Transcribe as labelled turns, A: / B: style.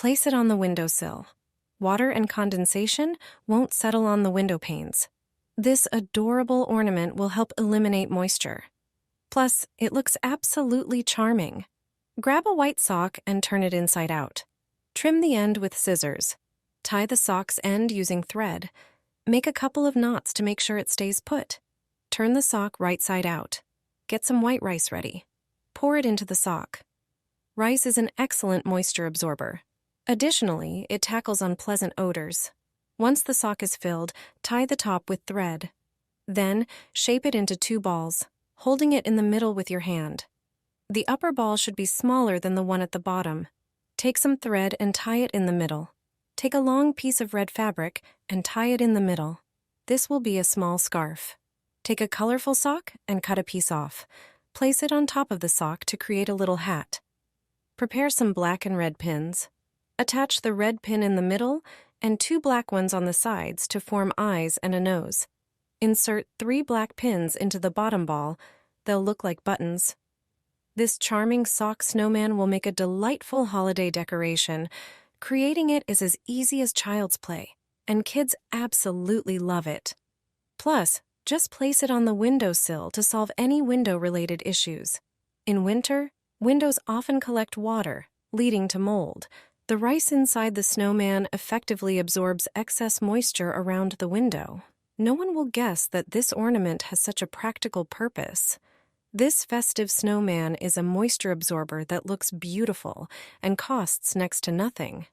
A: Place it on the windowsill. Water and condensation won't settle on the window panes. This adorable ornament will help eliminate moisture. Plus, it looks absolutely charming. Grab a white sock and turn it inside out. Trim the end with scissors. Tie the sock's end using thread. Make a couple of knots to make sure it stays put. Turn the sock right side out. Get some white rice ready. Pour it into the sock. Rice is an excellent moisture absorber. Additionally, it tackles unpleasant odors. Once the sock is filled, tie the top with thread. Then, shape it into 2 balls, holding it in the middle with your hand. The upper ball should be smaller than the one at the bottom. Take some thread and tie it in the middle. Take a long piece of red fabric and tie it in the middle. This will be a small scarf. Take a colorful sock and cut a piece off. Place it on top of the sock to create a little hat. Prepare some black and red pins. Attach the red pin in the middle and 2 black ones on the sides to form eyes and a nose. Insert 3 black pins into the bottom ball. They'll look like buttons. This charming sock snowman will make a delightful holiday decoration. Creating it is as easy as child's play, and kids absolutely love it. Plus, just place it on the windowsill to solve any window-related issues. In winter, windows often collect water, leading to mold. The rice inside the snowman effectively absorbs excess moisture around the window. No one will guess that this ornament has such a practical purpose. This festive snowman is a moisture absorber that looks beautiful and costs next to nothing.